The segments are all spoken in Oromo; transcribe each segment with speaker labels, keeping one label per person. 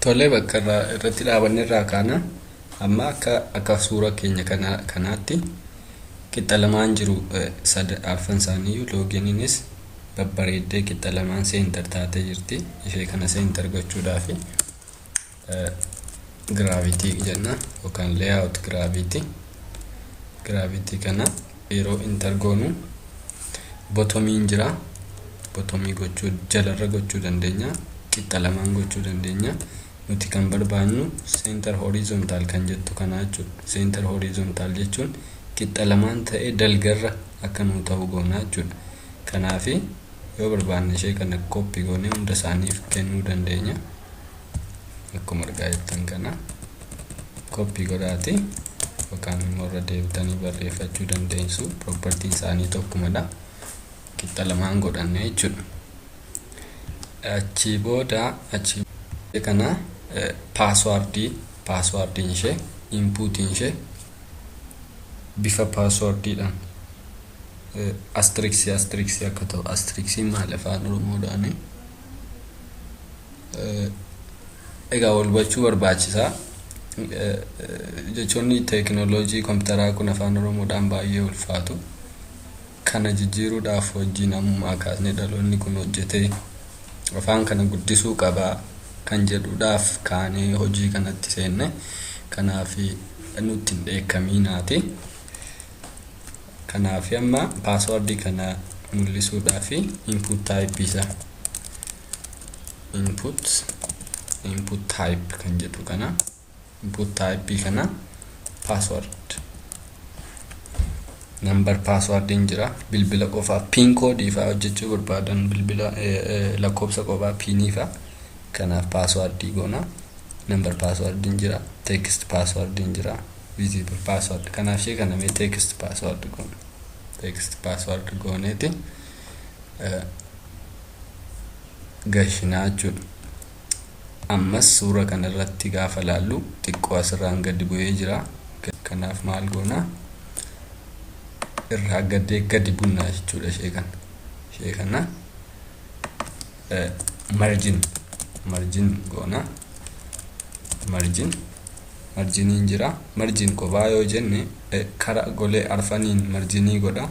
Speaker 1: Tolee bakka irratti dhaabanne irraa kaana amma akka suura keenya kanaatti qixa lamaan jiru arfan isaaniiyyuu looginiinis babbareeddee qixa lamaan center taatee jirti. Ishee kana center gochuudhaaf gravity jenna yookaan layout gravity kana yeroo enter goonu bottomiin jira. Bottomii gochuu jalarra gochuu dandeenya, qixa lamaan gochuu dandeenya. Nuti kan barbaannu center horizontal kan jettu kana jechuudha. Center horizontal jechuun qixa lamaan ta'ee dalgarra akka nu ta'u goona jechuudha. Kanaaf yoo barbaanne ishee kana copy goonee hunda isaaniif kennuu dandeenya. Akkuma argaa jirtan kana copy godhaati yookaan immoo irra deebitanii barreeffachuu dandeessu. Propertiin isaanii tokkumadha. Qixa lamaan godhanne jechuudha. Achi booda kana passwordin ishee inputin ishee bifa passwordidhaan asterisk akka ta'u asteriksiin maal afaan oromoodhaan egaa wal hubachuu barbaachisaa. Jechoonni teekinooloojii kompiitaraa kun afaan oromoodhaan baay'ee ulfaatu. Kana jijjiiruudhaaf hojii namummaa kaasnee dhaloonni kun hojjetee afaan kana guddisuu qabaa kan jedhuudhaaf kaanee hojii kanatti seenne. Kanaaf nutti hin dheekkaminaati. Kanaaf amma passwordii kana mul'isuudhaaf input type isa input type kan jedhu kana input type kana password number passwordin jira. Bilbila qofaa pin code ifa hojjechuu barbaadan bilbila lakkoofsa qofaa pin ifa kanaaf passwordii goona. Number passwordin jira, text passwordin jira, visible password. Kanaaf ishee kana mee text password goona. Text password gooneeti gashinaa jechuudha. Ammas suura kana irratti gaafa laallu xiqqoo asirraan gadi bu'ee jira. Kanaaf maal goona? Irraa gadi bunnaa jechuudha ishee kana margin goona. Marginiin jira. Margin qofaa yoo jenne kara golee arfaniin marginii godha.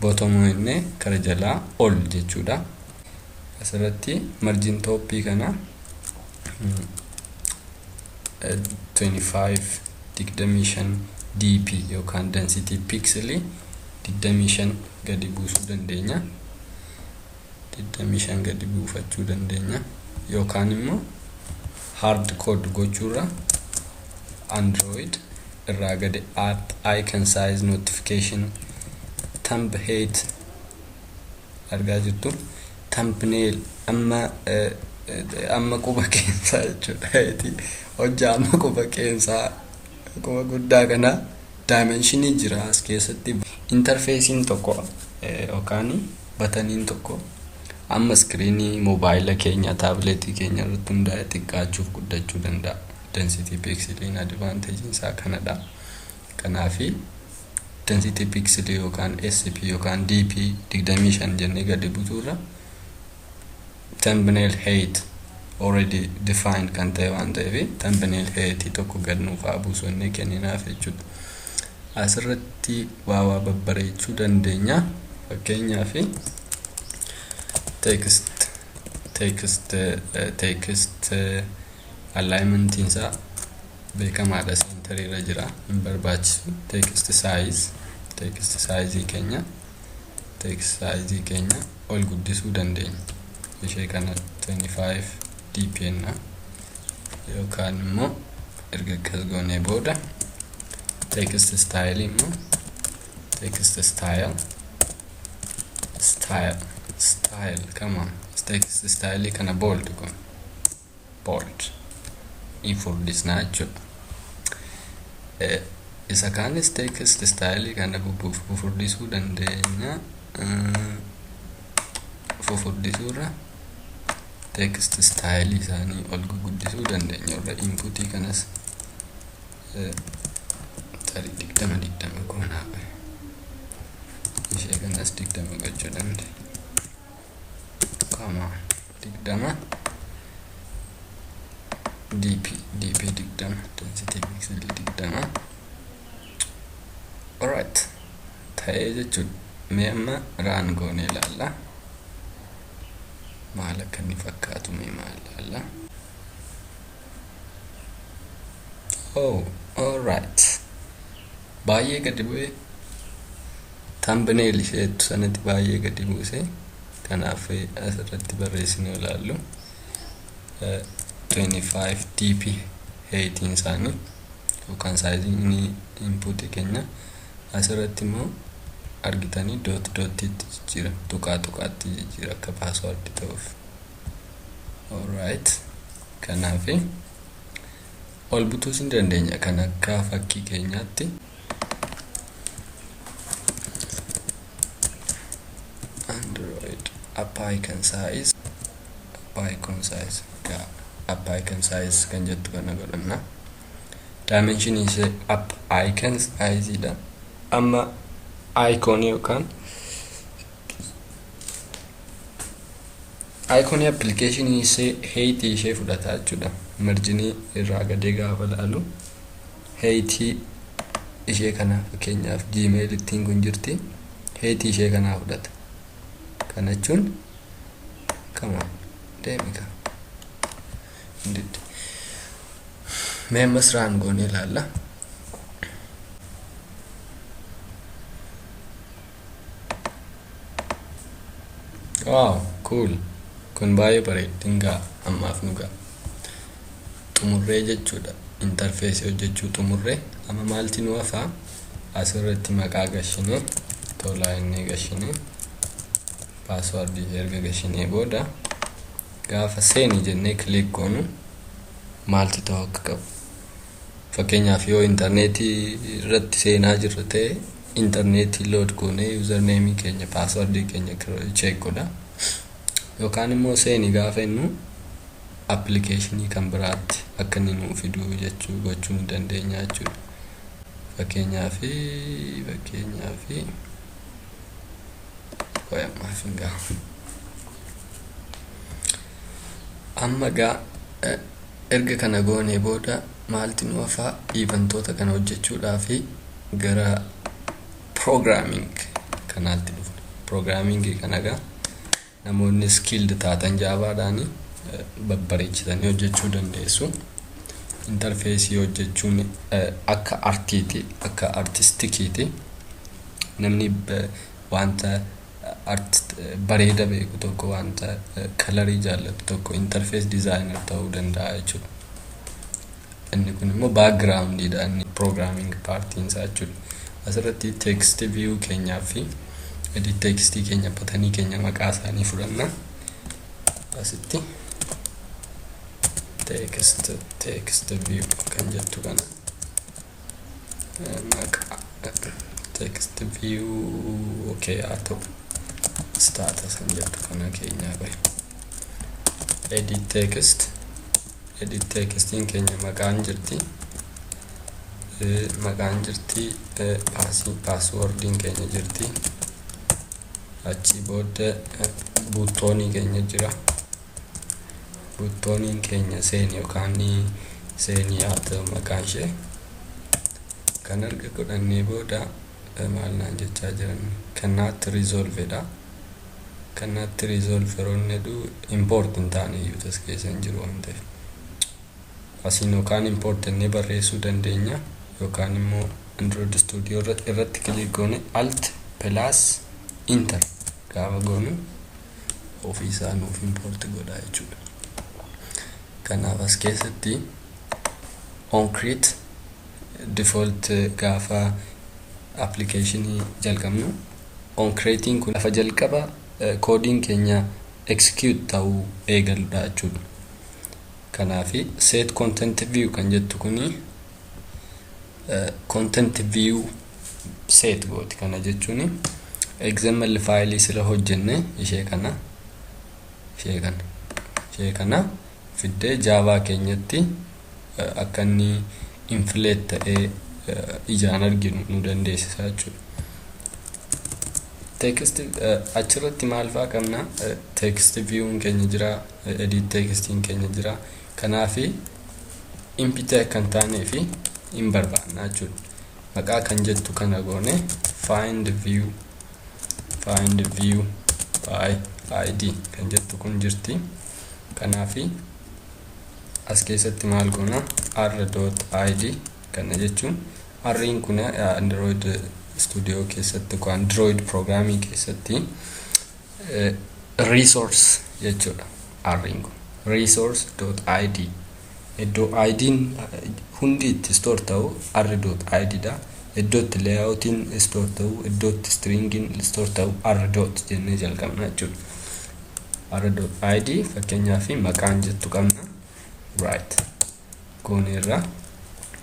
Speaker 1: Bottomii inni kara jalaa ol jechuudha. Asirratti margin toppii kana 25 dp yookaan density pixelii 25 gadi buusuu dandeenya. 25 gadi buufachuu dandeenya yookaan immoo hard code gochuurra Android irraa gadi add icon size notification thumb height argaa jirtu. Thumbnail amma quba qeensaa jechuudha. Hojjaa amma quba qeensaa quba guddaa kana dimensionii jira as keessatti. Interfacing tokko yookaan bataniin tokko amma screenii mobaayila keenya tabletii keenya irratti hundaa'e xiqqaachuuf guddachuu danda'a. Density pixeliin advantage isaa kanadha. Kanaaf density pixel yookaan SP yookaan DP 25 jennee gadi buusurra thumbnail height already defined kan ta'e waan ta'eef thumbnail height tokko gad nuuf buusonnee kenninaaf jechuudha. Asirratti waa babbareechuu dandeenya. Fakkeenyaaf text alignment isaa beekamaadha. Center irra jira, hin barbaachisu. Text size keenya ol guddisuu dandeenya. Ishee kana 25 dpn yookaan immoo erga akkas goonee booda text style immoo text style come on text style kana bold ifurdisnaa jechuudha. Isa kaanis text style kana fufurdisuu dandeenya. Fufurdisuurra text style isaanii ol guddisuu dandeenya. Irra inputii kanas 20 goonaa. Ishee kanas 20 gochuu dandeenya. Come on 20 dp digdama density pixel digdama. Alright, ta'ee jechuudha. Mee amma raan goonee ilaalla maal akka inni fakkaatu. Mee maal ilaalla. Alright, baay'ee gadi bu'ee thumbnail isheetu sanatti baay'ee gadi buuse. Kanaaf asirratti barreessinee ilaallu 25 dp heightiin isaanii yookaan saayiziin input keenya asirratti immoo argitanii dot jira, tuqaatti jira akka password ta'uuf. Alright, kanaaf ol butuus hin dandeenya kan akka fakkii keenyaatti. Android app icon size kan jettu kana godhanna. Dimension is app icon size da. Amma icon yookaan icon application is height ishee fudhata jechuudha. Marginii irraa gadee gaafa laalu height ishee kana fakkeenyaaf Gmail ittiin kun jirti, height ishee kana fudhata. Kana jechuun come on deemika indeed. Mee masraan goonee ilaalla. Wow, cool. Kun baay'ee bareedingaa ammaaf nugaa xumurree jechuudha. Interface hojjechuu xumurree. Amma maalti nu hafaa? Asirratti maqaa gashinee tolaa inni gashinee password erga gashinee booda gaafa seeni jennee click goonu maalti ta'uu akka qabu. Fakkeenyaaf yoo internetii irratti seenaa jirra ta'e internetii load goonee username keenya password keenya check godha. Yookaan immoo seeni gaafa innu application kan biraatti akka inni nu fiduu jechuu gochuu ni dandeenya jechuudha. Fakkeenyaaf amma gaa erga kana goonee booda maalti nu hafaa? Eventoota kana hojjechuudhaaf gara programming kanaatti dhufna. Programming kana gaa namoonni skilled taatan jaabaadhaani babbareechitanii hojjechuu dandeessu. Interface hojjechuun akka artiiti, akka artistikiiti. Namni wanta art bareeda beeku tokko, wanta kalarii jaallatu tokko interface designer ta'uu danda'a jechuudha. Inni kun immoo backgroundidha inni programming partiin isaa jechuudha. Asirratti text view keenyaa fi edit text keenya patanii keenya maqaa isaanii fudhanna. Asitti text view kan jettu kana maqaa text view okay ato status kan jettu kana keenyaa bahe edit textiin keenya maqaan jirti, passwordin keenya jirti. Achi booda buttoonii keenya jira. Buttooniin keenya seeni yookaan seeni haa ta'u maqaan ishee. Kan erga godhannee booda maal naan jechaa jiran cannot resolve dha. Cannot resolve yeroonni jedhu import hin taane iyyuu tas keessa hin jiru waan ta'eef asiin yookaan import jennee barreessuu dandeenya yookaan immoo Android Studio irratti click goone alt plus enter gaafa goonu ofii isaa nuuf import godha jechuudha. Kanaaf as keessatti on create default gaafa application jalqabnu on creating kun lafa jalqaba coding keenya execute ta'uu eegaludha jechuudha. Kanaaf set content view kan jettu kuni content view set gooti. Kana jechuun XML file sila hojjenne ishee kana fidee Java keenyatti akka inni inflate ta'ee ijaan arginu nu dandeessisa jechuudha. Text achirratti maal fa'aa qabna? Text view keenya jira, edit textiin keenya jira. Kanaaf impite kan taane fi hin barbaanna jechuudha. Maqaa kan jettu kana goone find view by id kan jettu kun jirti. Kanaafi as keessatti maal goona r.id kana jechuun r'n kun Android Studio keessatti ko Android programming keessatti resource jechuudha. r'n kun resource.id iddoo id'n hundi itti store ta'u r.id da. Iddoo itti layoutiin store ta'u, iddoo itti stringin store ta'u r. jennee jalqabna jechuudha. r.id fakkeenyaaf maqaan jettu qabna. Right gooneerra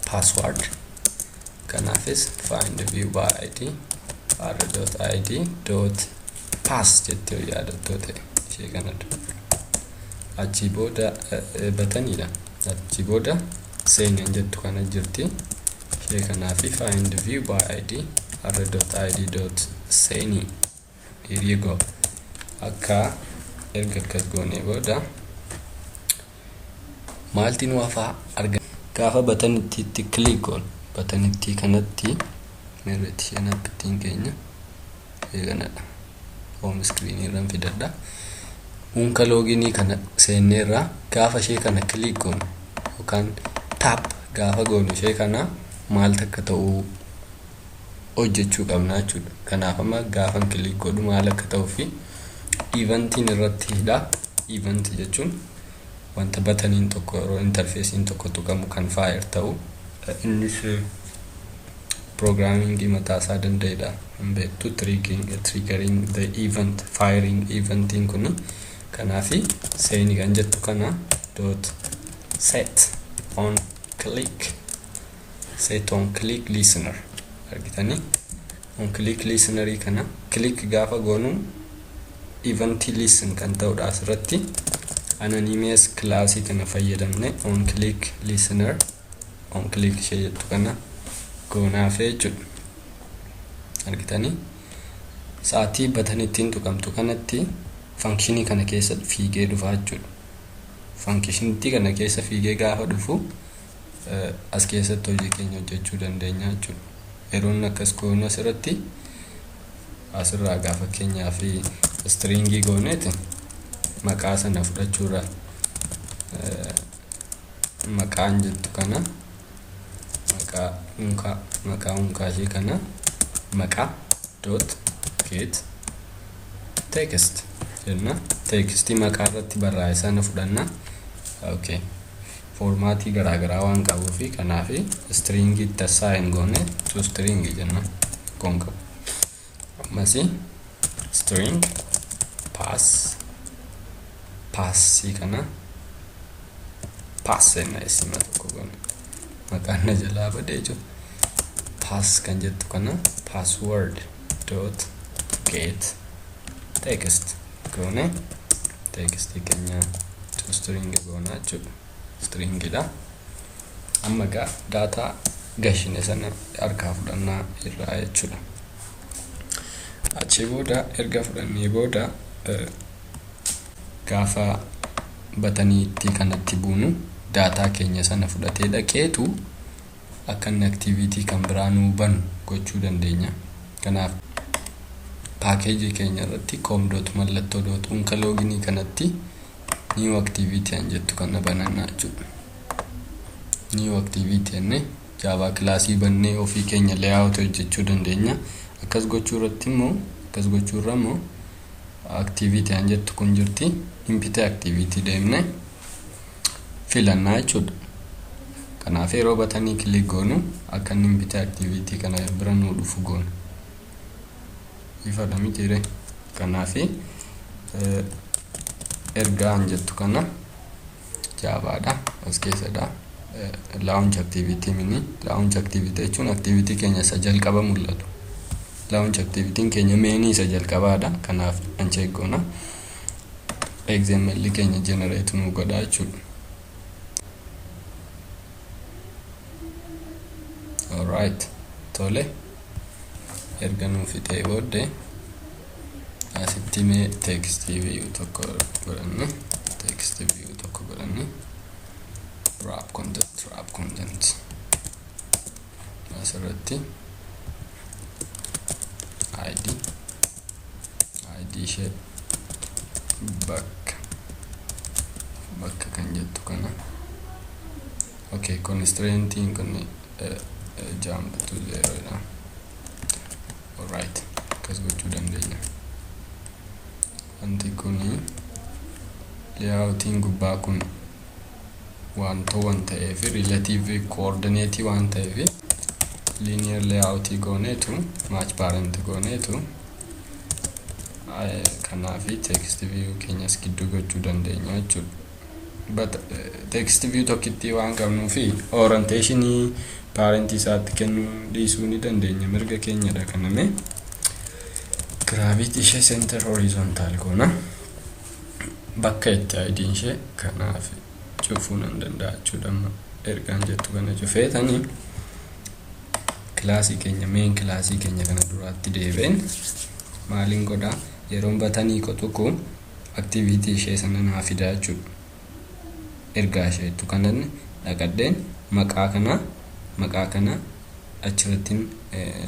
Speaker 1: password kanaafis find view by id r.id pass jettee yaadatoo ta'e ishee kanadha. Achi booda bataniidha. Achi booda seenan jettu kana jirti. Ishee kanaafi find view by id r.id.seni. Here you go. Akka erga akkas goonee booda maaltiin waafaa arga gaafa batanitti click goon batanitti kanatti meerreetti isheen appittiin keenya kanadha. Home screen irraan fidadha. Unka loginii kana seenneerra gaafa ishee kana click goon yookaan tap gaafa goonu ishee kana maal takka ta'u hojjechuu qabna jechuudha. Kanaaf amma gaafa click godhu maal akka ta'u fi eventiin irratti hidha. Event jechuun wanta bataniin tokko yeroo interfacein tokko tuqamu kan fire ta'u innis programming mataa isaa danda'edha. Beektu triggering the event firing eventiin kun kanaafi seeni kan jettu kana set on click listener argitanii on click listener kana click gaafa goonu event listen kan ta'udha. Asirratti anonymous class kana fayyadamne on click listener on click ishee jettu kana goonaafee jechuudha. Argitanii sa'aatii batanittiin tuqamtu kanatti functionii kana keessa fiigee dhufaa jechuudha. Functionii kana keessa fiigee gaafa dhufu as keessatti hojii keenya hojjechuu dandeenya jechuudha. Yeroon akkas goonu asirratti asirraa gaafa keenyaa fi stringii gooneeti maqaa sana fudhachuudha. Maqaan jettu kana maqaa unkaa ishee kana maqaa .get text jenna. Textii maqaa irratti barraa'e sana fudhanna. Okay. Formatii garaagaraa waan qabuuf kanaaf stringii itti assign goone to string jenna. Kun qabu. Ammas string pass kana pass jenna isima tokko goone. Maqaan na jalaa badee jiru. Pass kan jettu kana password.get text goone. Text keenya to string goona jechuudha. Stringidha. Amma data gashine sana harkaa fudhannaa irraa jechuudha. Achi booda erga fudhannee booda gaafa bataniitti kanatti buunu data keenya sana fudhatee dhaqeetu akka activity kan biraanuu banu gochuu dandeenya. Kanaaf package keenya irratti com.mallattoo.unka loginii kanatti new activity an jettu kana banannaa jechuudha. New activity enne Java classii bannee ofii keenya layout hojjechuu dandeenya. Akkas gochuu irratti immoo activity an jettu kun jirti. Impite activity deemne filannaa jechuudha. Kanaaf yeroo batanii click goonu akka impite activity kana bira nu dhufu goonu. Ifadha mitiire. Kanaaf erga an jettu kana Javaadha as keessadha. Launch activity mini launch activity jechuun activity keenya isa jalqaba mul'atu. Launch activity keenya main isa jalqabaadha. Kanaaf an check goona. XML keenya generate nu godha jechuudha. Alright. Tole. Erga nu fixee booddee asitti mee text view tokko godhanne wrap content asirratti id ishee bakka kan jettu kana. Okay, constraint kun jump to 0 dha. All right, kas gochuu dandeenya. Wanti kuni layoutiin gubbaa kun waan ta'eef relative coordinate waan ta'eef linear layout gooneetu match parent gooneetu kanaafi text view keenyas gidduu gochuu dandeenya jechuudha. But text view tokkitti waan qabnuufi orientation parent isaatti kennuu dhiisuu ni dandeenya. Mirga keenyadha kaname. Gravity ishee center horizontal goona. Bakka itti id ishee kanaaf cufuu nan danda'a jechuudha. Ergaan jettu kana cufeetanii class keenya main class keenya kana duraatti deebeen maaliin godha yeroo batanii qotuku activity ishee sana naa fidaa jechuudha. Ergaa isheetu kanan dhaqadheen maqaa kana achirratti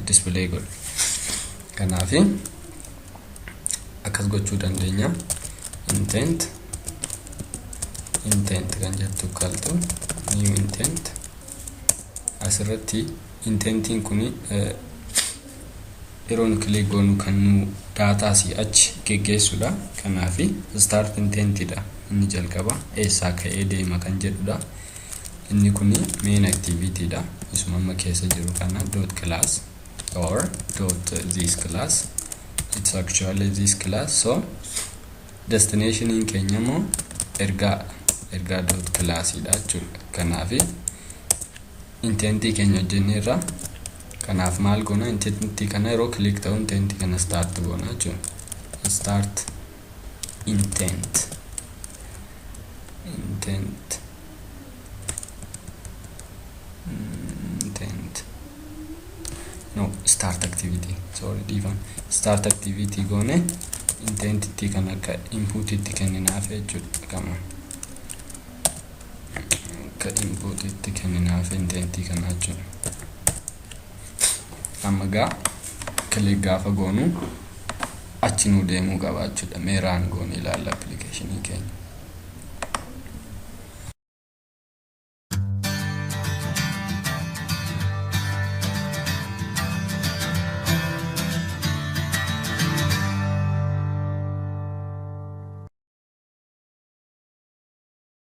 Speaker 1: display godha. Kanaafi akkas gochuu dandeenya. Intent kan jettu kaltu new intent asirratti intentiin kuni yeroon click goonu kan nu data si achi geggeessudha. Kanaafi start intentidha inni jalqaba eessaa ka'ee deema kan jedhudha. Inni kuni main activity dha. Isuma amma keessa jiru kana dot class or dot this class. It's actually this class. So destination in keenya mo erga dot class dha jechuudha. Kanaafi intenti keenya jenneerra. Kanaaf maal goona intenti kana yeroo click ta'u intenti kana start goona jechuudha. Start intent no start activity, sorry divan start activity goone intenti kana ka input itti kenninaaf jechuudha. Kama ka input itti kenninaaf intenti kana jechuudha. Amma gaa click gaafa goonu achi nu deemuu qaba jechuudha. Meeraan goone ilaalla application keenya.